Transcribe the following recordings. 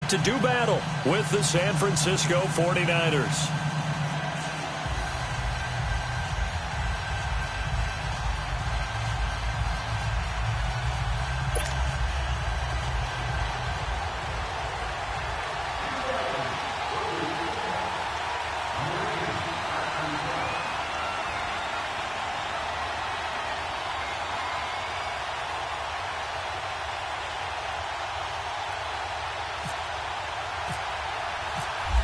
to do battle with the San Francisco 49ers.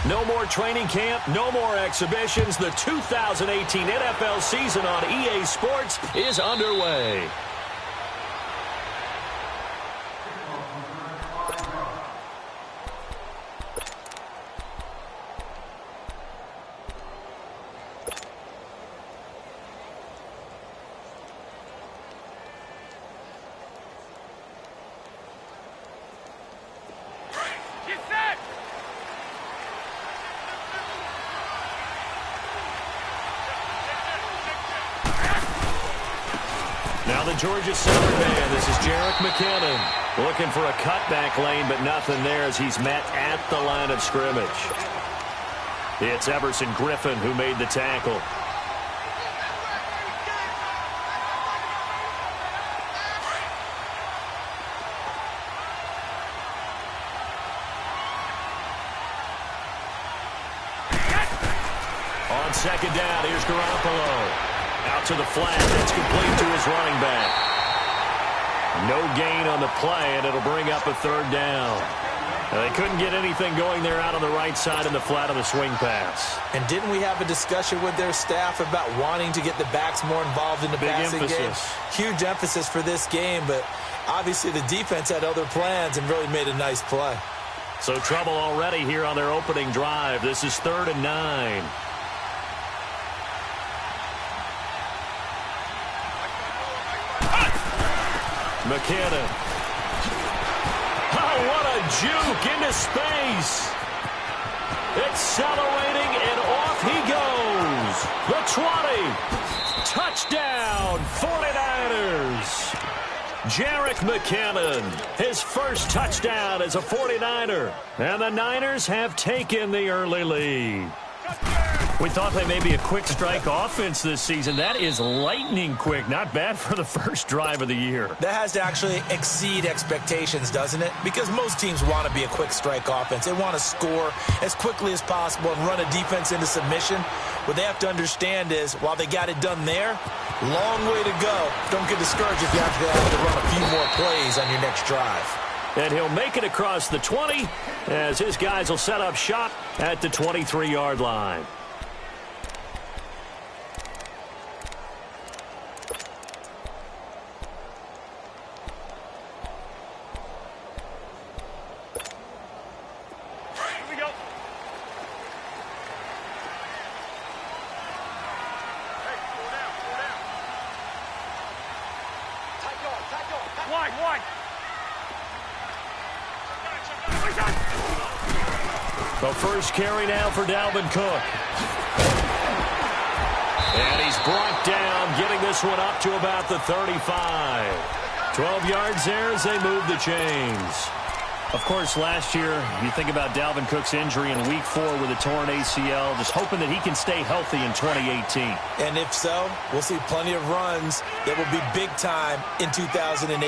No more training camp, no more exhibitions. The 2018 NFL season on EA Sports is underway. Now the Georgia center man, this is Jerick McKinnon. Looking for a cutback lane, but nothing there as he's met at the line of scrimmage. It's Everson Griffin who made the tackle. On second down, here's Garoppolo. Out to the flat, that's complete to his running back. No gain on the play, and it'll bring up a third down. They couldn't get anything going there out on the right side in the flat of the swing pass. And didn't we have a discussion with their staff about wanting to get the backs more involved in the passing game? Huge emphasis for this game, but obviously the defense had other plans and really made a nice play. So trouble already here on their opening drive. This is 3rd and 9. McKinnon. Oh, what a juke into space. Accelerating, and off he goes. The 20. Touchdown, 49ers. Jerick McKinnon, his first touchdown as a 49er. And the Niners have taken the early lead. We thought they may be a quick strike offense this season. That is lightning quick. Not bad for the first drive of the year. That has to actually exceed expectations, doesn't it? Because most teams want to be a quick strike offense. They want to score as quickly as possible and run a defense into submission. What they have to understand is, while they got it done there, long way to go. Don't get discouraged if you have to run a few more plays on your next drive. And he'll make it across the 20 as his guys will set up shop at the 23-yard line. The first carry now for Dalvin Cook. And he's brought down, getting this one up to about the 35. 12 yards there as they move the chains. Of course, last year, you think about Dalvin Cook's injury in Week 4 with a torn ACL, just hoping that he can stay healthy in 2018. And if so, we'll see plenty of runs that will be big time in 2018.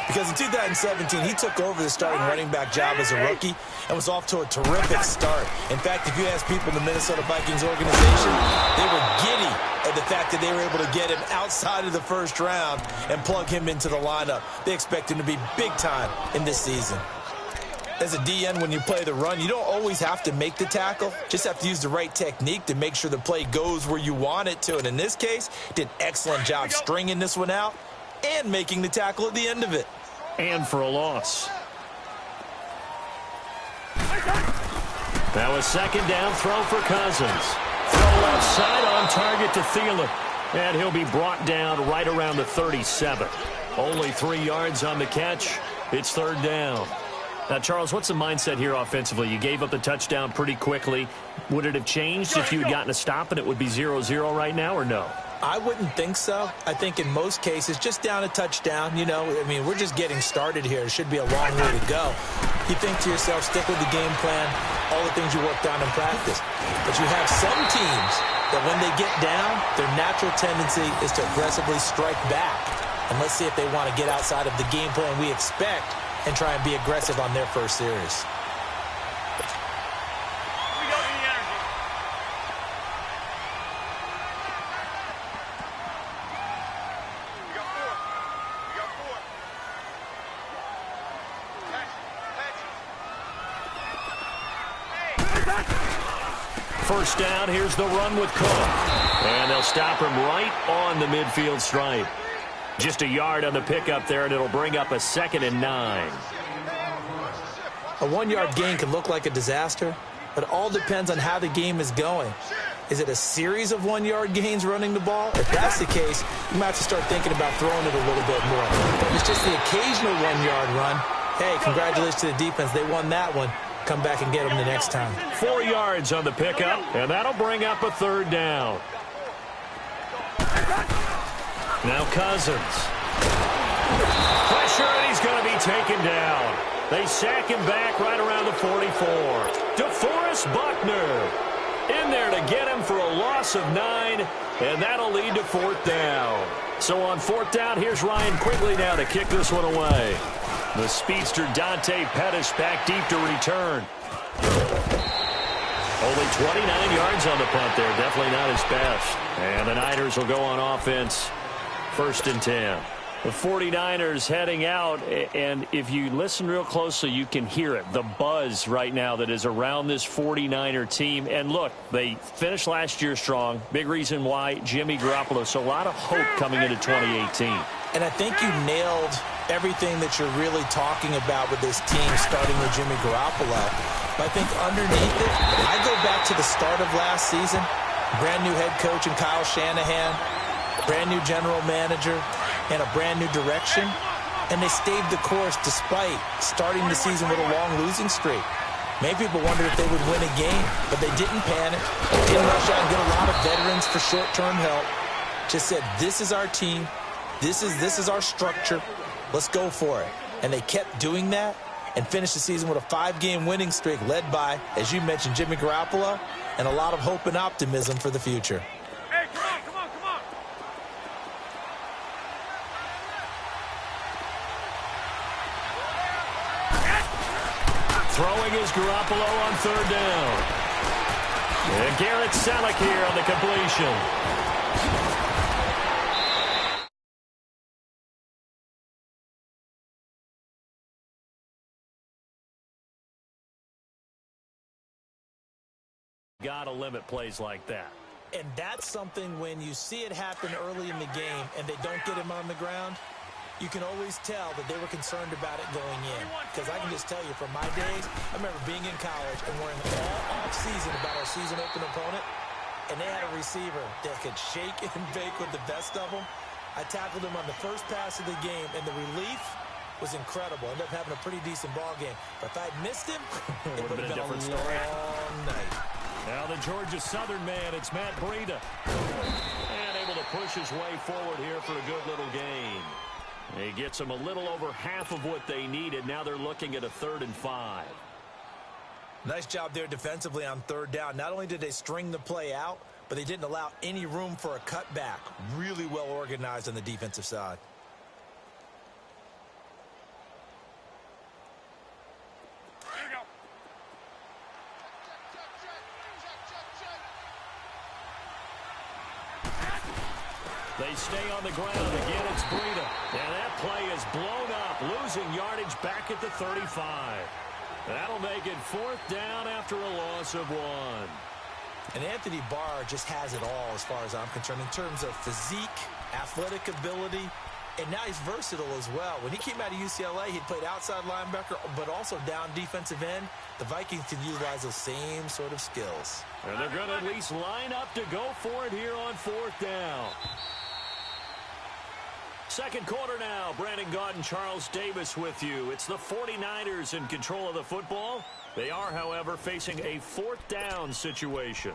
Because in 2017, he took over the starting running back job as a rookie and was off to a terrific start. In fact, if you ask people in the Minnesota Vikings organization, they were giddy at the fact that they were able to get him outside of the first round and plug him into the lineup. They expect him to be big time in this season. As a DN, when you play the run, you don't always have to make the tackle. Just have to use the right technique to make sure the play goes where you want it to. And in this case, did an excellent job stringing this one out and making the tackle at the end of it. And for a loss. Now a second down throw for Cousins. Throw left side on target to Thielen. And he'll be brought down right around the 37. Only 3 yards on the catch. It's third down. Now, Charles, what's the mindset here offensively? You gave up the touchdown pretty quickly. Would it have changed if you had gotten a stop and it would be 0-0 right now, or no? I wouldn't think so. I think in most cases, just down a touchdown, you know, I mean, we're just getting started here. It should be a long way to go. You think to yourself, stick with the game plan, all the things you worked on in practice. But you have some teams that when they get down, their natural tendency is to aggressively strike back. And let's see if they want to get outside of the game plan we expect and try and be aggressive on their first series. First down, here's the run with Cook. And they'll stop him right on the midfield stripe. Just a yard on the pickup there, and it'll bring up a 2nd and 9. A 1-yard gain can look like a disaster, but it all depends on how the game is going. Is it a series of 1-yard gains running the ball? If that's the case, you might have to start thinking about throwing it a little bit more. But if it's just the occasional 1-yard run, hey, congratulations to the defense. They won that one. Come back and get them the next time. 4 yards on the pickup, and that'll bring up a 3rd down. Now Cousins. Pressure, and he's going to be taken down. They sack him back right around the 44. DeForest Buckner in there to get him for a loss of 9, and that'll lead to 4th down. So on 4th down, here's Ryan Quigley now to kick this one away. The speedster Dante Pettis back deep to return. Only 29 yards on the punt there. Definitely not his best. And the Niners will go on offense. 1st and 10. The 49ers heading out, and if you listen real closely, you can hear it. The buzz right now that is around this 49er team. And look, they finished last year strong. Big reason why, Jimmy Garoppolo. So a lot of hope coming into 2018. And I think you nailed everything that you're really talking about with this team, starting with Jimmy Garoppolo. But I think underneath it, I go back to the start of last season. Brand new head coach in Kyle Shanahan. Brand new general manager and a brand new direction. And they stayed the course despite starting the season with a long losing streak. Many people wondered if they would win a game, but they didn't panic. Didn't rush out and get a lot of veterans for short-term help. Just said, this is our team. This is our structure. Let's go for it. And they kept doing that and finished the season with a 5-game winning streak led by, as you mentioned, Jimmy Garoppolo, and a lot of hope and optimism for the future. Hey, come on, come on, come on. Throwing is Garoppolo on 3rd down. And Garrett Selleck here on the completion. Got to limit plays like that. And that's something when you see it happen early in the game and they don't get him on the ground, you can always tell that they were concerned about it going in. Because I can just tell you from my days, I remember being in college and worrying all off-season about our season open opponent, and they had a receiver that could shake and bake with the best of them. I tackled him on the first pass of the game, and the relief was incredible. Ended up having a pretty decent ball game. But if I'd missed him, it would have been a long night. Now the Georgia Southern man, it's Matt Breida. And able to push his way forward here for a good little gain. He gets them a little over half of what they needed. Now they're looking at a 3rd and 5. Nice job there defensively on 3rd down. Not only did they string the play out, but they didn't allow any room for a cutback. Really well organized on the defensive side. They stay on the ground. Again, it's Breida. And that play is blown up, losing yardage back at the 35. That'll make it 4th down after a loss of 1. And Anthony Barr just has it all as far as I'm concerned in terms of physique, athletic ability, and now he's versatile as well. When he came out of UCLA, he played outside linebacker, but also down defensive end. The Vikings can utilize those same sort of skills. And they're going to at least line up to go for it here on 4th down. Second quarter now. Brandon Gaudin, Charles Davis with you. It's the 49ers in control of the football. They are, however, facing a 4th down situation.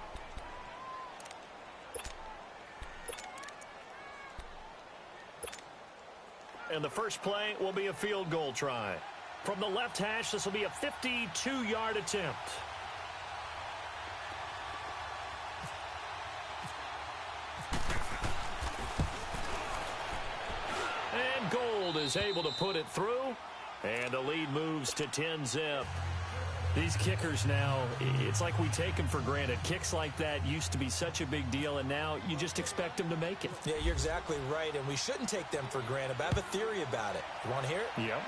and the first play will be a field goal try. From the left hash, this will be a 52-yard attempt. And Gold is able to put it through, and the lead moves to 10-zip. These kickers now, it's like we take them for granted. Kicks like that used to be such a big deal, and now you just expect them to make it. Yeah, you're exactly right, and we shouldn't take them for granted, but I have a theory about it. You want to hear it? Yep.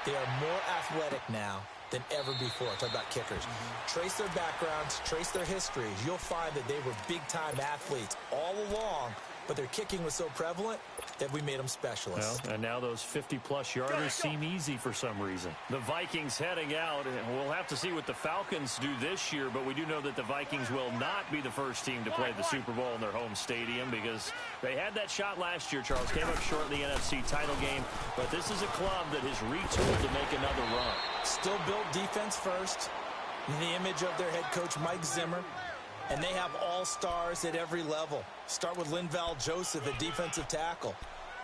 They are more athletic now than ever before. Talk about kickers. Trace their backgrounds, trace their histories. You'll find that they were big-time athletes all along, but their kicking was so prevalent that we made them specialists. Well, and now those 50-plus yarders seem easy for some reason. The Vikings heading out. We'll have to see what the Falcons do this year, but we do know that the Vikings will not be the first team to play the Super Bowl in their home stadium because they had that shot last year, Charles. Came up short in the NFC title game, but this is a club that has retooled to make another run. Still built defense first, in the image of their head coach, Mike Zimmer. And they have all-stars at every level. Start with Linval Joseph at defensive tackle.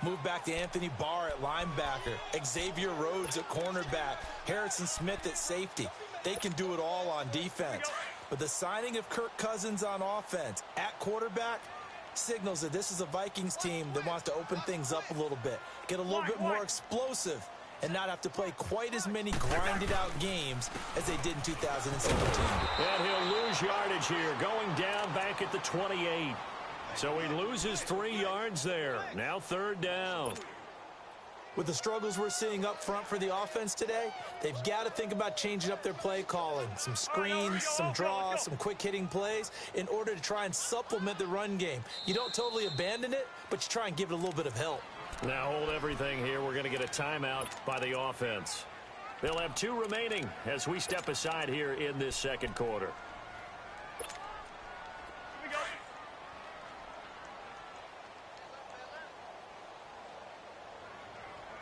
Move back to Anthony Barr at linebacker. Xavier Rhodes at cornerback. Harrison Smith at safety. They can do it all on defense. But the signing of Kirk Cousins on offense at quarterback signals that this is a Vikings team that wants to open things up a little bit. Get a little bit more explosive and not have to play quite as many grinded-out games as they did in 2017. And he'll lose yardage here, going down back at the 28. So he loses 3 yards there. Now 3rd down. With the struggles we're seeing up front for the offense today, they've got to think about changing up their play calling. Some screens, some draws, some quick-hitting plays in order to try and supplement the run game. You don't totally abandon it, but you try and give it a little bit of help. Now hold everything here. We're going to get a timeout by the offense. They'll have 2 remaining as we step aside here in this second quarter. Here we go.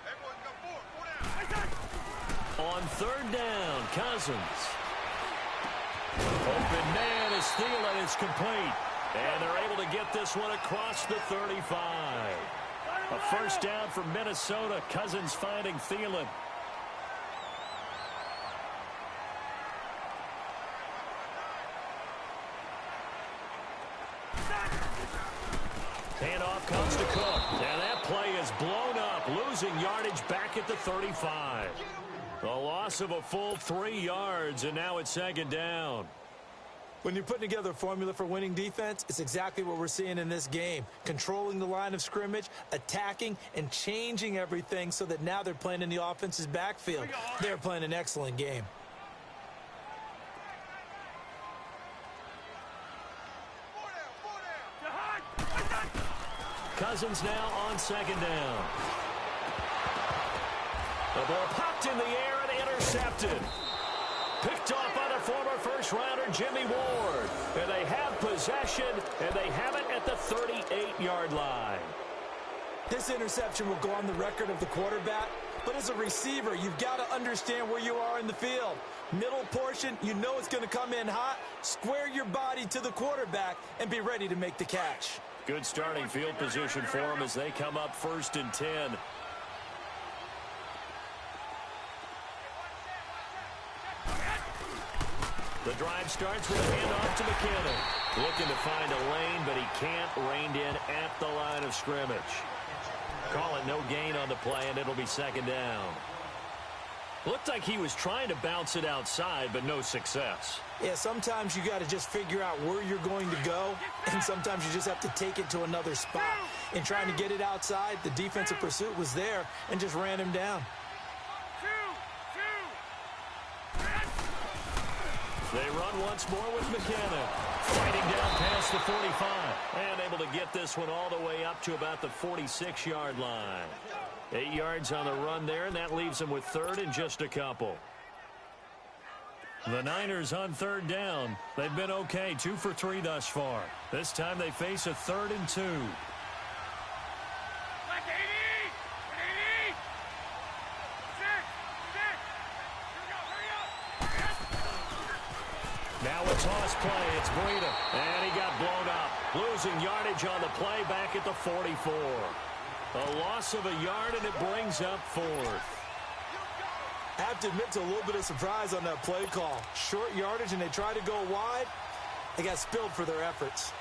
Everyone go 4 down. On 3rd down, Cousins. Open man is Thielen. It's complete. And they're able to get this one across the 35. A first down for Minnesota. Cousins finding Thielen. Handoff comes to Cook. And that play is blown up, losing yardage back at the 35. A loss of a full 3 yards, and now it's 2nd down. When you're putting together a formula for winning defense, it's exactly what we're seeing in this game. Controlling the line of scrimmage, attacking, and changing everything so that now they're playing in the offense's backfield. They're playing an excellent game. Cousins now on 2nd down. The ball popped in the air and intercepted. Picked off by the former first-rounder Jimmy Ward. And they have possession, and they have it at the 38-yard line. This interception will go on the record of the quarterback, but as a receiver, you've got to understand where you are in the field. Middle portion, you know it's going to come in hot. Square your body to the quarterback and be ready to make the catch. Good starting field position for them as they come up 1st and 10. The drive starts with a handoff to McKinnon. Looking to find a lane, but he can't rein in at the line of scrimmage. Call it no gain on the play, and it'll be 2nd down. Looked like he was trying to bounce it outside, but no success. Yeah, sometimes you got to just figure out where you're going to go, and sometimes you just have to take it to another spot. In trying to get it outside, the defensive pursuit was there and just ran him down. They run once more with McKinnon. Fighting down past the 45. And able to get this one all the way up to about the 46-yard line. 8 yards on the run there, and that leaves them with 3rd and just a couple. The Niners on 3rd down. They've been okay, 2 for 3 thus far. This time they face a 3rd and 2. Now a toss play. It's Breida. And he got blown up. Losing yardage on the play back at the 44. A loss of a yard, and it brings up fourth. I have to admit to a little bit of surprise on that play call. Short yardage, and they try to go wide. They got spilled for their efforts.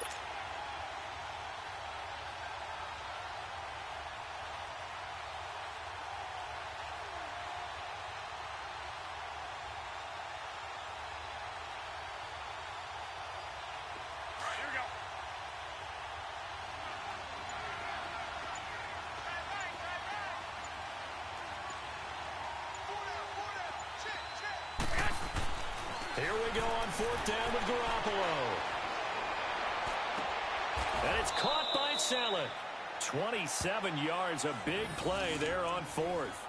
Here we go on fourth down with Garoppolo. And it's caught by Saleh. 27 yards, a big play there on fourth.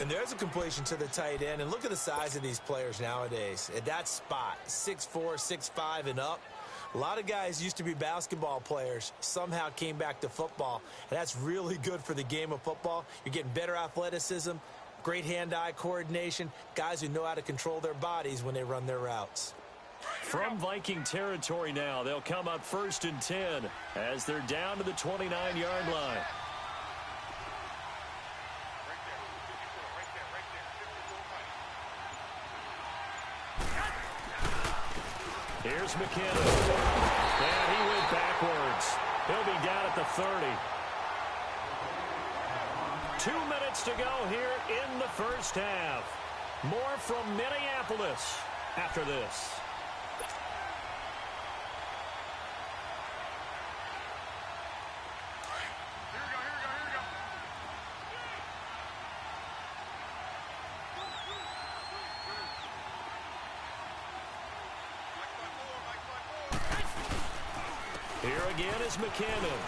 And there's a completion to the tight end. And look at the size of these players nowadays. At that spot, 6'4", 6'5", and up. A lot of guys used to be basketball players, somehow came back to football. And that's really good for the game of football. You're getting better athleticism, great hand-eye coordination, guys who know how to control their bodies when they run their routes. From Viking territory now, they'll come up 1st and 10 as they're down to the 29-yard line. Here's McKinnon. And he went backwards. He'll be down at the 30. 2 minutes to go here in the first half. More from Minneapolis after this. Here again is McKinnon.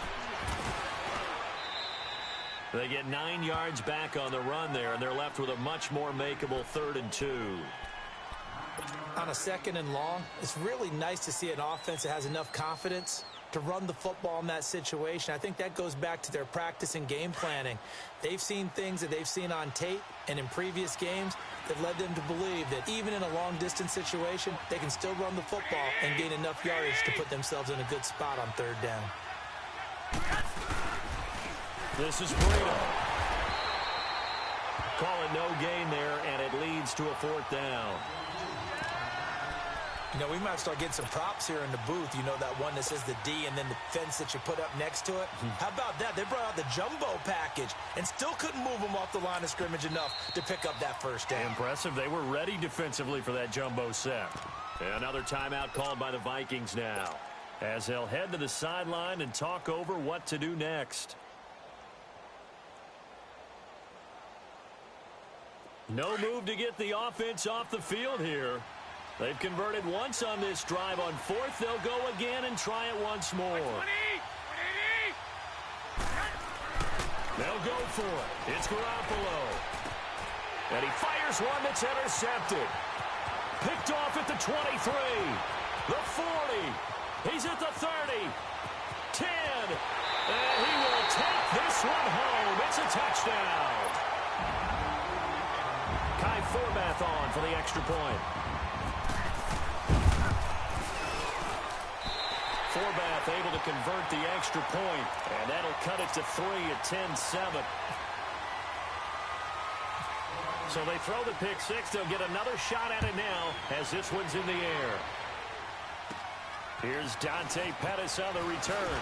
They get 9 yards back on the run there, and they're left with a much more makeable 3rd and 2. On a 2nd and long, it's really nice to see an offense that has enough confidence to run the football in that situation. I think that goes back to their practice and game planning. They've seen things that they've seen on tape and in previous games that led them to believe that even in a long-distance situation, they can still run the football and gain enough yardage to put themselves in a good spot on 3rd down. This is Burrito. Call it no gain there, and it leads to a 4th down. You know, we might start getting some props here in the booth. You know, that one that says the D and then the fence that you put up next to it. How about that? They brought out the jumbo package and still couldn't move them off the line of scrimmage enough to pick up that 1st down. Impressive. They were ready defensively for that jumbo set. Another timeout called by the Vikings now, as they'll head to the sideline and talk over what to do next. No move to get the offense off the field here. They've converted once on this drive. On 4th, they'll go again and try it once more. They'll go for it. It's Garoppolo. And he fires one that's intercepted. Picked off at the 23. The 40. He's at the 30. 10. And he will take this one home. It's a touchdown. Kai Forbath on for the extra point. Forbath able to convert the extra point, and that'll cut it to 3 at 10-7. So they throw the pick six. They'll get another shot at it now as this one's in the air. Here's Dante Pettis on the return.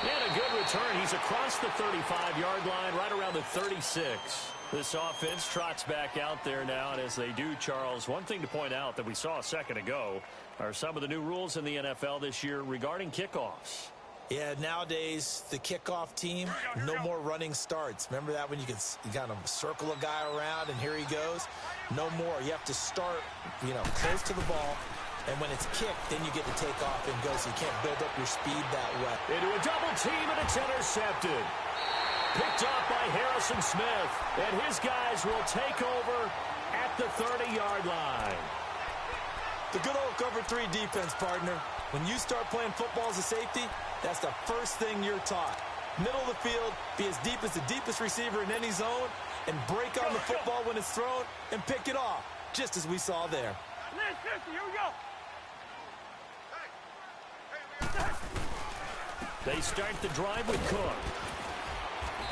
And a good return. He's across the 35-yard line, right around the 36. This offense trots back out there now, and as they do, Charles, one thing to point out that we saw a second ago are some of the new rules in the NFL this year regarding kickoffs. Yeah, nowadays, the kickoff team, no more running starts. Remember that when you kind of circle a guy around and here he goes? No more. You have to start, close to the ball. And when it's kicked, then you get to take off and go, so you can't build up your speed that way. Into a double team, and it's intercepted. Picked off by Harrison Smith. And his guys will take over at the 30-yard line. The good old cover 3 defense, partner. When you start playing football as a safety, that's the first thing you're taught. Middle of the field, be as deep as the deepest receiver in any zone, and break on the football when it's thrown and pick it off, just as we saw there. Here we go. They start the drive with Cook.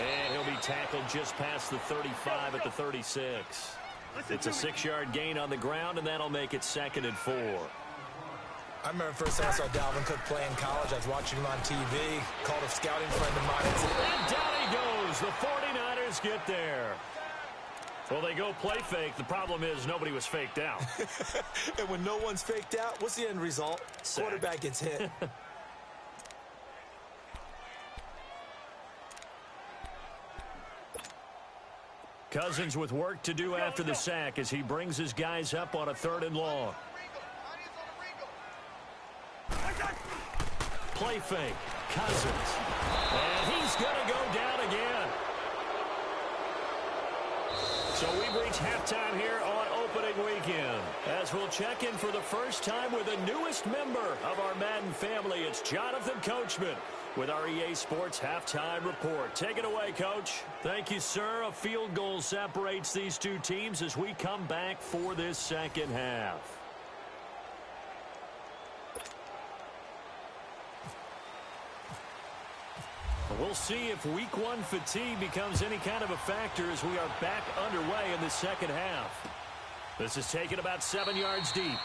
And he'll be tackled just past the 35 at the 36. It's a 6-yard gain on the ground, and that'll make it 2nd and 4. I remember first time I saw Dalvin Cook play in college. I was watching him on TV. Called a scouting friend of mine. And down he goes. The 49ers get there. Well, they go play fake. The problem is nobody was faked out. And when no one's faked out, what's the end result? Sack. Quarterback gets hit. Cousins with work to do after the sack as he brings his guys up on a 3rd and long. Play fake. Cousins. And he's going to go down again. So we've reached halftime here on opening weekend. As we'll check in for the first time with the newest member of our Madden family. It's Jonathan Coachman with our EA Sports Halftime Report. Take it away, Coach. Thank you, sir. A field goal separates these two teams as we come back for this second half. We'll see if week 1 fatigue becomes any kind of a factor as we are back underway in the second half. This is taken about 7 yards deep.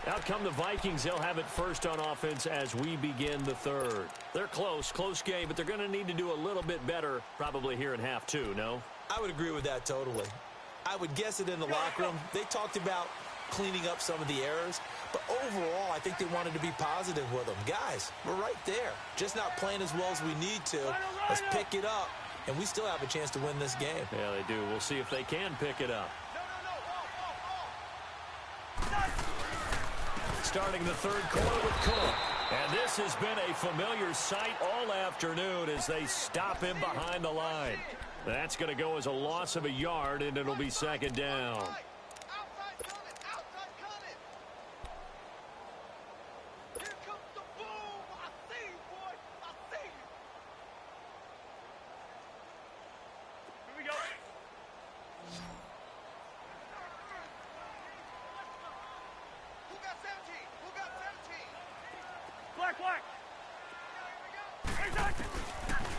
Out come the Vikings. They'll have it first on offense as we begin the 3rd. They're close game, but they're going to need to do a little bit better probably here in half 2, no? I would agree with that totally. I would guess it in the locker room. They talked about cleaning up some of the errors, but overall, I think they wanted to be positive with them. Guys, we're right there. Just not playing as well as we need to. Let's pick it up, and we still have a chance to win this game. Yeah, they do. We'll see if they can pick it up. Starting the 3rd quarter with Cook. And this has been a familiar sight all afternoon as they stop him behind the line. That's going to go as a loss of a yard, and it'll be 2nd down.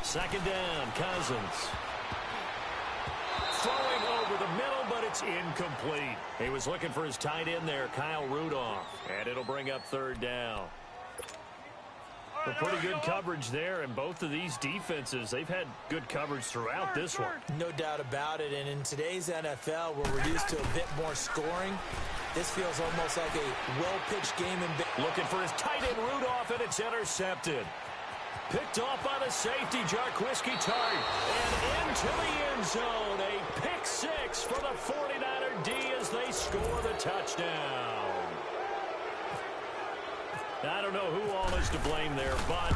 Second down, Cousins. Throwing over the middle, but it's incomplete. He was looking for his tight end there, Kyle Rudolph. And it'll bring up 3rd down. A pretty good coverage there, and both of these defenses, they've had good coverage throughout this one. No doubt about it, and in today's NFL, where we're used to a bit more scoring, this feels almost like a well-pitched game. Looking for his tight end, Rudolph, and it's intercepted. Picked off by the safety, Jarquiski Tart. And into the end zone. A pick 6 for the 49er D as they score the touchdown. I don't know who all is to blame there, but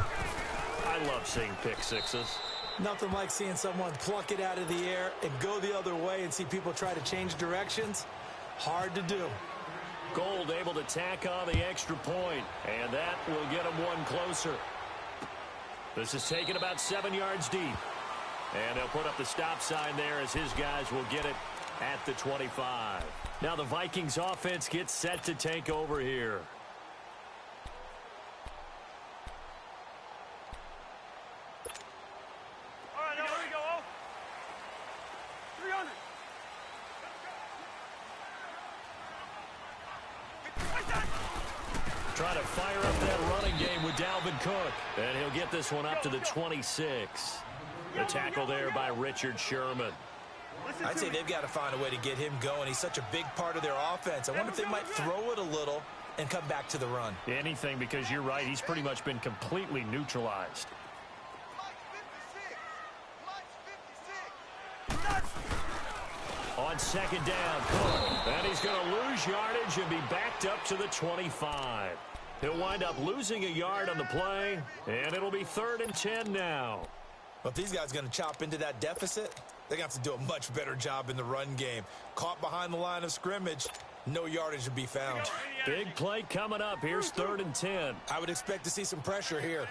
I love seeing pick 6s. Nothing like seeing someone pluck it out of the air and go the other way and see people try to change directions. Hard to do. Gold able to tack on the extra point, and that will get them one closer. This is taken about 7 yards deep. And they'll put up the stop sign there as his guys will get it at the 25. Now the Vikings offense gets set to take over here. All right, now here we go. 300. Trying to fire up that running game with Dalvin Cook. And he'll get this one up to the 26. The tackle there by Richard Sherman. I'd say they've got to find a way to get him going. He's such a big part of their offense. I wonder if they might throw it a little and come back to the run. Anything, because you're right. He's pretty much been completely neutralized. On second down, Cook. And he's going to lose yardage and be backed up to the 25. He'll wind up losing a yard on the play, and it'll be 3rd and 10 now. Well, if these guys are going to chop into that deficit, they're going to have to do a much better job in the run game. Caught behind the line of scrimmage, no yardage to be found. Big play coming up. Here's 3rd and 10. I would expect to see some pressure here.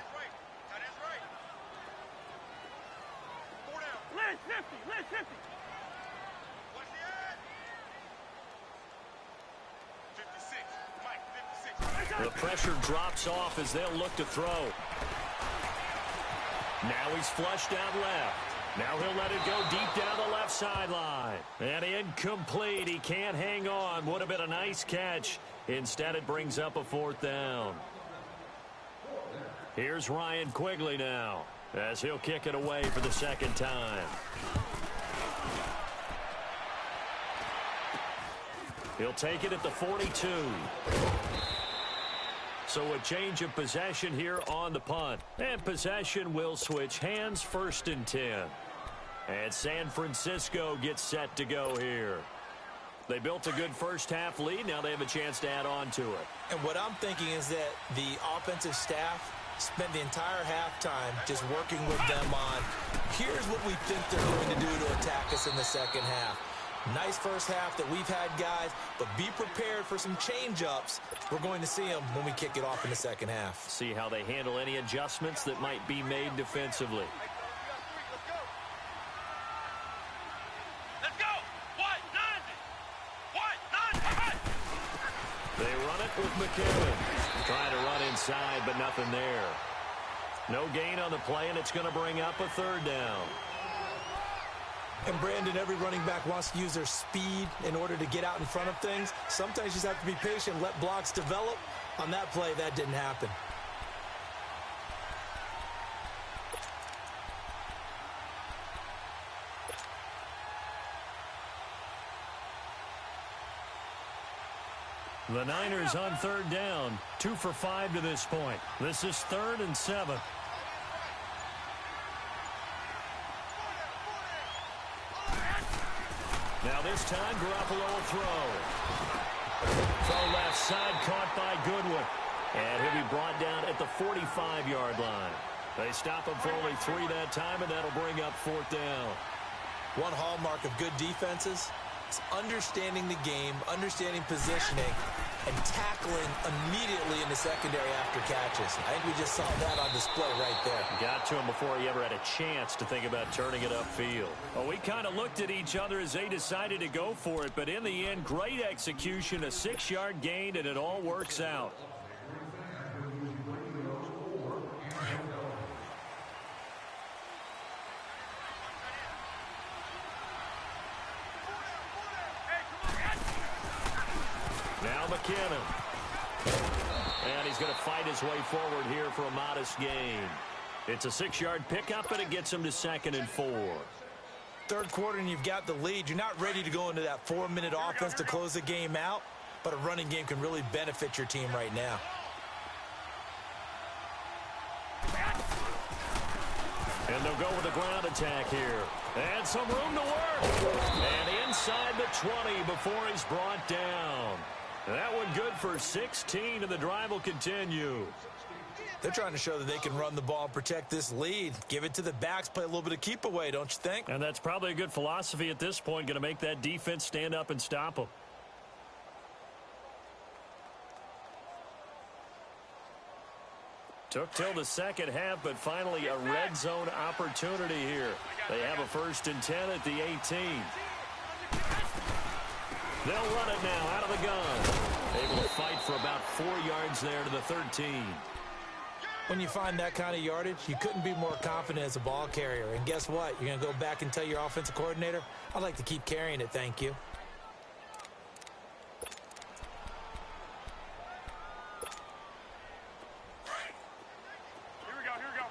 Lynch 50, Lynch 50. The pressure drops off as they'll look to throw. Now he's flushed out left. Now he'll let it go deep down the left sideline. And incomplete. He can't hang on. Would have been a nice catch. Instead, it brings up a 4th down. Here's Ryan Quigley now, as he'll kick it away for the 2nd time. He'll take it at the 42. So a change of possession here on the punt. And possession will switch hands, 1st and 10. And San Francisco gets set to go here. They built a good first-half lead. Now they have a chance to add on to it. And what I'm thinking is that the offensive staff spent the entire halftime just working with them on, here's what we think they're going to do to attack us in the 2nd half. Nice first half that we've had, guys, but be prepared for some change-ups. We're going to see them when we kick it off in the 2nd half. See how they handle any adjustments that might be made defensively. Let's go! What? 90! What? 90! They run it with McKinnon. Trying to run inside, but nothing there. No gain on the play, and it's going to bring up a 3rd down. And, Brandon, every running back wants to use their speed in order to get out in front of things. Sometimes you just have to be patient, let blocks develop. On that play, that didn't happen. The Niners on 3rd down, 2 for 5 to this point. This is 3rd and 7. Now this time, Garoppolo will throw. Throw left side, caught by Goodwin. And he'll be brought down at the 45-yard line. They stop him for only 3 that time, and that'll bring up 4th down. One hallmark of good defenses is understanding the game, understanding positioning, and tackling immediately in the secondary after catches. I think we just saw that on display right there. Got to him before he ever had a chance to think about turning it upfield. Well, we kind of looked at each other as they decided to go for it, but in the end, great execution, a 6-yard gain, and it all works out. Now McKinnon. And he's going to fight his way forward here for a modest gain. It's a 6-yard pickup, and it gets him to 2nd and 4. 3rd quarter, and you've got the lead. You're not ready to go into that 4-minute offense to close the game out, but a running game can really benefit your team right now. And they'll go with a ground attack here. And some room to work. And inside the 20 before he's brought down. That one good for 16, and the drive will continue. They're trying to show that they can run the ball and protect this lead. Give it to the backs, play a little bit of keep away, don't you think? And that's probably a good philosophy at this point, going to make that defense stand up and stop them. Took till the 2nd half, but finally a red zone opportunity here. They have a 1st and 10 at the 18. They'll run it now out of the gun. Able to fight for about 4 yards there to the 13. When you find that kind of yardage, you couldn't be more confident as a ball carrier. And guess what? You're going to go back and tell your offensive coordinator, I'd like to keep carrying it, thank you. Here we go, here we go.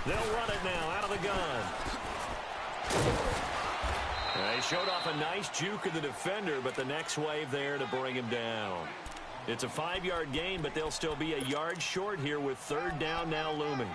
They'll run it now out of the gun. They showed off a nice juke of the defender, but the next wave there to bring him down. It's a 5-yard gain, but they'll still be a yard short here with 3rd down now looming.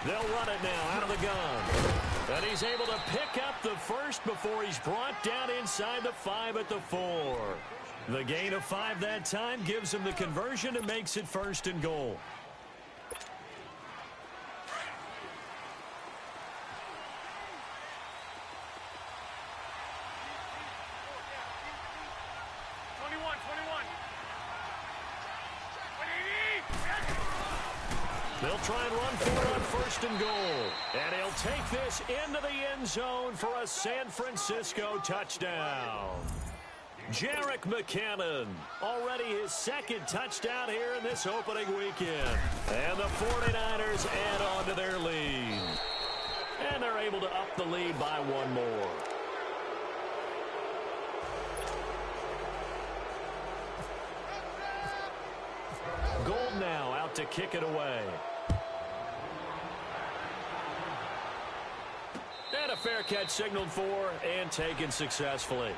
They'll run it now out of the gun. And he's able to pick up the first before he's brought down inside the 5 at the 4. The gain of 5 that time gives him the conversion and makes it 1st and goal. They'll try and run for it on first and goal. And he'll take this into the end zone for a San Francisco touchdown. Jerick McKinnon, already his second touchdown here in this opening weekend. And the 49ers add on to their lead. And they're able to up the lead by one more. Gold now out to kick it away. And a fair catch signaled for and taken successfully.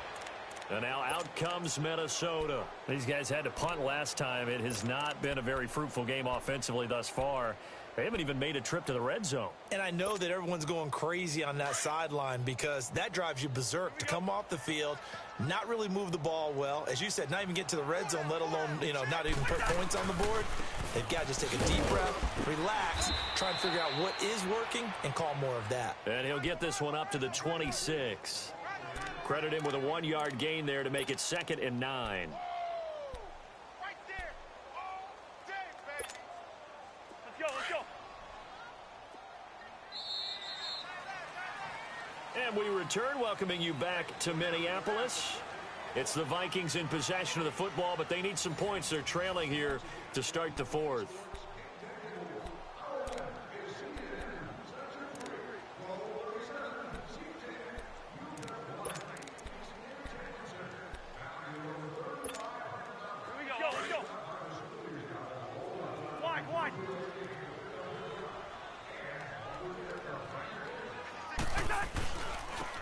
And now out comes Minnesota. These guys had to punt last time. It has not been a very fruitful game offensively thus far. They haven't even made a trip to the red zone. And I know that everyone's going crazy on that sideline because that drives you berserk to come off the field, not really move the ball well. As you said, not even get to the red zone, let alone, not even put points on the board. They've got to just take a deep breath, relax, try and figure out what is working, and call more of that. And he'll get this one up to the 26. Credit him with a 1-yard gain there to make it 2nd and 9. Right there. All day, baby. Let's go. And we return, welcoming you back to Minneapolis. It's the Vikings in possession of the football, but they need some points. They're trailing here to start the 4th.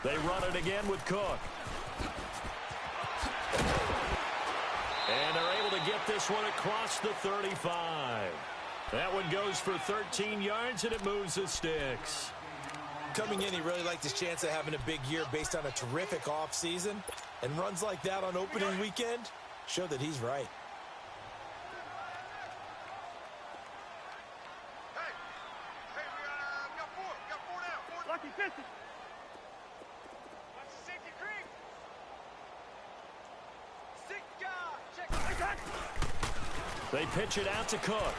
They run it again with Cook. And they're able to get this one across the 35. That one goes for 13 yards, and it moves the sticks. Coming in, he really liked his chance of having a big year based on a terrific offseason. And runs like that on opening weekend show that he's right. Hey, we got four now. Lucky 50. Watch the safety creep. 6 guys. Check. They pitch it out to Cook.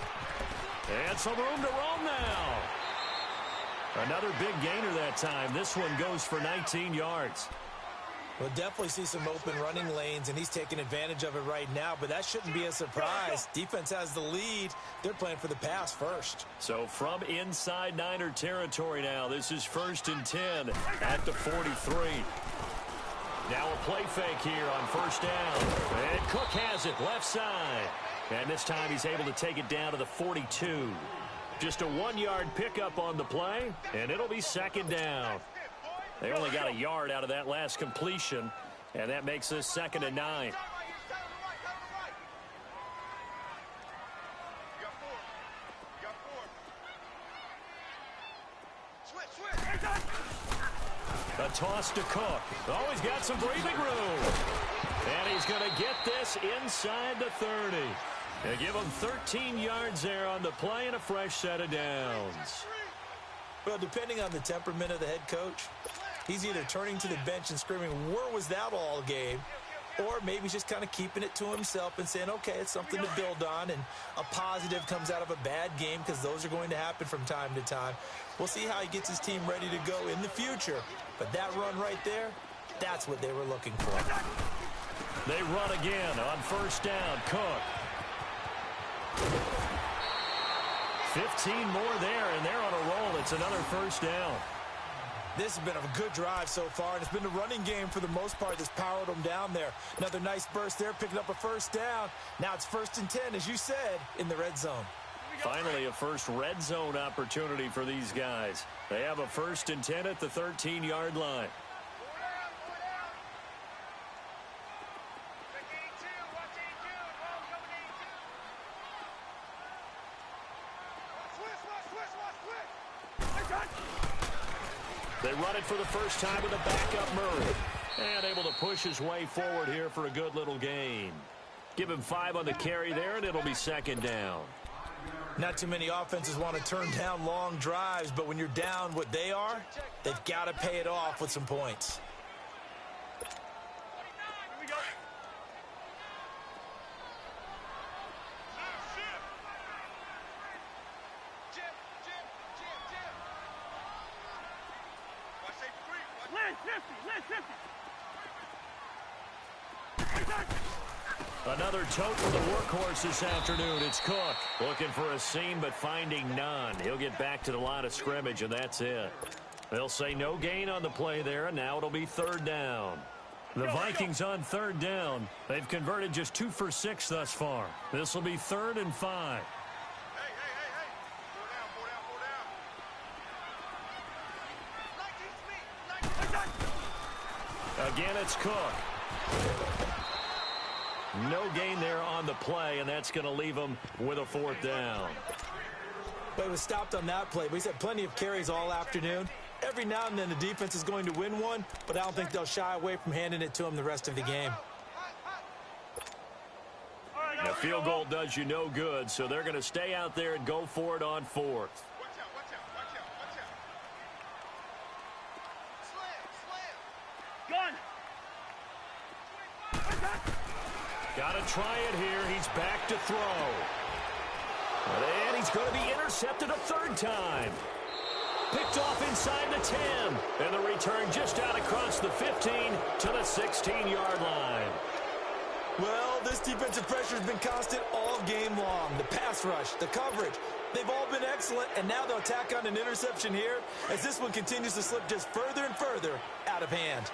And some room to roam now. Another big gainer that time. This one goes for 19 yards. We'll definitely see some open running lanes, and he's taking advantage of it right now, but that shouldn't be a surprise. Defense has the lead. They're playing for the pass first. So from inside Niner territory now, this is 1st and 10 at the 43. Now a play fake here on 1st down. And Cook has it left side. And this time he's able to take it down to the 42. Just a 1-yard pickup on the play, and it'll be 2nd down. They only got a yard out of that last completion, and that makes this 2nd and 9. A toss to Cook. Oh, he's got some breathing room. And he's going to get this inside the 30. They give him 13 yards there on the play and a fresh set of downs. Well, depending on the temperament of the head coach, he's either turning to the bench and screaming, "Where was that all game?" Or maybe he's just kind of keeping it to himself and saying, okay, it's something to build on, and a positive comes out of a bad game because those are going to happen from time to time. We'll see how he gets his team ready to go in the future. But that run right there, that's what they were looking for. They run again on 1st down. Cook. 15 more there, and they're on a roll. It's another 1st down. This has been a good drive so far, and it's been the running game for the most part that's powered them down there. Another nice burst there, picking up a 1st down. Now it's 1st and 10, as you said, in the red zone. Finally, a first red zone opportunity for these guys. They have a 1st and 10 at the 13-yard line. They run it for the first time with a backup Murray. And able to push his way forward here for a good little gain. Give him 5 on the carry there, and it'll be 2nd down. Not too many offenses want to turn down long drives, but when you're down what they are, they've got to pay it off with some points. Jet Another tote for the workhorse this afternoon. It's Cook looking for a seam but finding none. He'll get back to the line of scrimmage, and that's it. They'll say no gain on the play there, and now it'll be third down. The Vikings on third down. They've converted just 2 for 6 thus far. This will be 3rd and 5. Hey. Four down. Again, it's Cook. No gain there on the play, and that's going to leave them with a 4th down. But he was stopped on that play. But he's had plenty of carries all afternoon. Every now and then the defense is going to win one, but I don't think they'll shy away from handing it to him the rest of the game. A field goal does you no good, so they're going to stay out there and go for it on 4th. Watch out. Slam. Got to try it here. He's back to throw. And he's going to be intercepted a 3rd time. Picked off inside the 10. And the return just out across the 15 to the 16-yard line. Well, this defensive pressure has been constant all game long. The pass rush, the coverage, they've all been excellent, and now they'll tack on an interception here as this one continues to slip just further and further out of hand.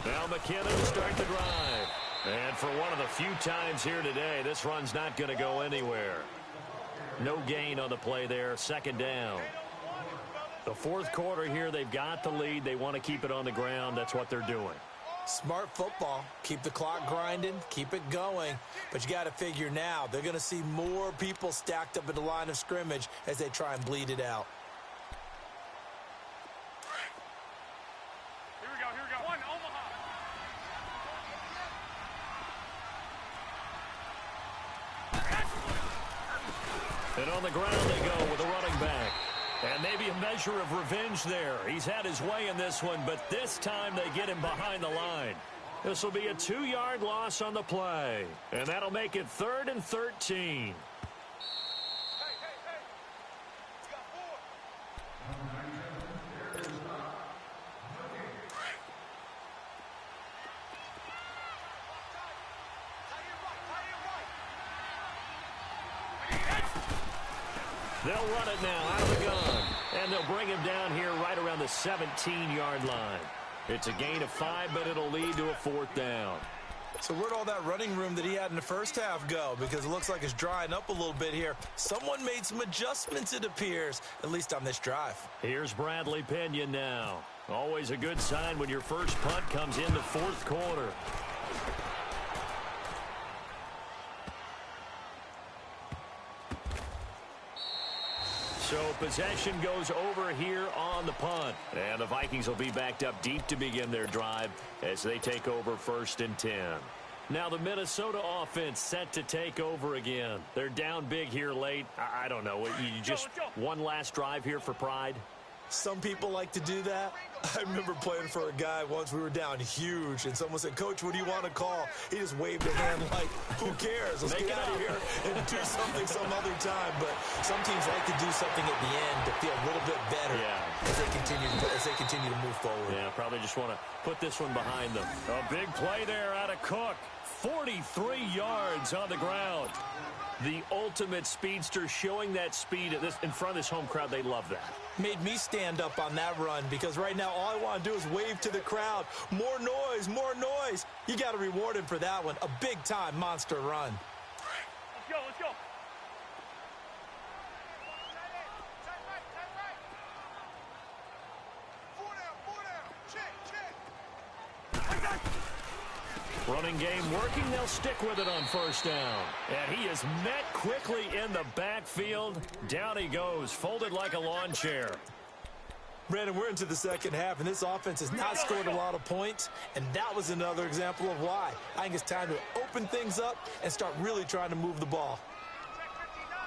Now McKinnon to start the drive. And for one of the few times here today, this run's not going to go anywhere. No gain on the play there, 2nd down. The 4th quarter here, they've got the lead. They want to keep it on the ground. That's what they're doing. Smart football. Keep the clock grinding, keep it going. But you got to figure now, they're going to see more people stacked up at the line of scrimmage as they try and bleed it out. Here we go. One, Omaha. And on the ground they go with a running back. And maybe a measure of revenge there. He's had his way in this one, but this time they get him behind the line. This will be a 2-yard loss on the play. And that'll make it 3rd and 13. Hey. We got 4. They'll run it now out of the gun. And they'll bring him down here right around the 17-yard line. It's a gain of 5, but it'll lead to a 4th down. So where'd all that running room that he had in the first half go? Because it looks like it's drying up a little bit here. Someone made some adjustments, it appears, at least on this drive. Here's Bradley Pinion now. Always a good sign when your first punt comes in the 4th quarter. So possession goes over here on the punt. And the Vikings will be backed up deep to begin their drive as they take over 1st and 10. Now the Minnesota offense set to take over again. They're down big here late. I don't know. You just one last drive here for pride? Some people like to do that. I remember playing for a guy once. We were down huge, and someone said, "Coach, what do you want to call?" He just waved a hand like, who cares? Let's get out of here and do something some other time. But some teams like to do something at the end to feel a little bit better as they continue to move forward. Yeah, probably just want to put this one behind them. A big play there out of Cook. 43 yards on the ground. The ultimate speedster, showing that speed in front of this home crowd. They love that. Made me stand up on that run because right now all I want to do is wave to the crowd. More noise, more noise. You got to reward him for that one. A big-time monster run. Let's go. Four down. Check. Running game working. They'll stick with it on 1st down. And he is met quickly in the backfield. Down he goes, folded like a lawn chair. Brandon, we're into the second half, and this offense has not scored a lot of points, and that was another example of why. I think it's time to open things up and start really trying to move the ball. Check 59.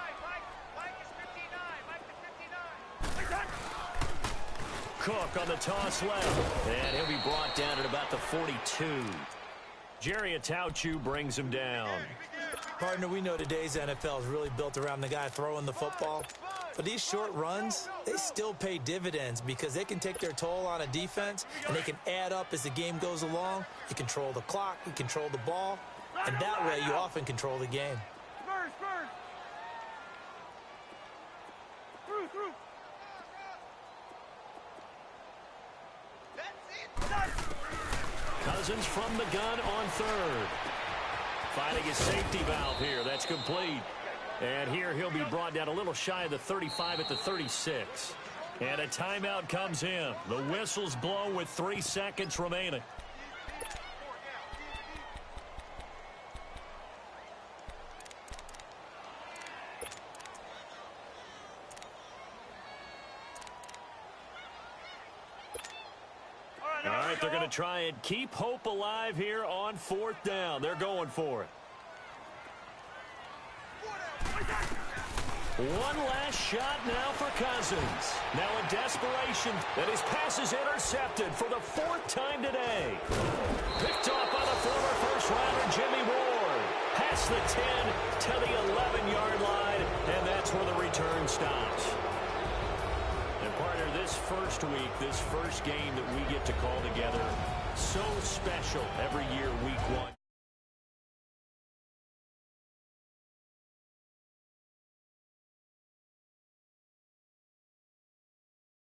Mike is 59. Mike is 59. Cook on the toss left. And he'll be brought down at about the 42. Jerry Atauchu brings him down. Partner, we know today's NFL is really built around the guy throwing the football. But these short runs, they still pay dividends because they can take their toll on a defense, and they can add up as the game goes along. You control the clock, you control the ball, and that way you often control the game. Spurs. Through. That's it. Cousins from the gun on third. Finding his safety valve here. That's complete. And here he'll be brought down a little shy of the 35 at the 36. And a timeout comes in. The whistle's blown with 3 seconds remaining. All right, they're going to try and keep hope alive here on 4th down. They're going for it. One last shot now for Cousins. Now in desperation, and his pass is intercepted for the 4th time today. Picked off by the former first-rounder Jimmy Ward. Past the 10 to the 11-yard line, and that's where the return stops. And partner, this first week, this first game that we get to call together, so special every year, week 1.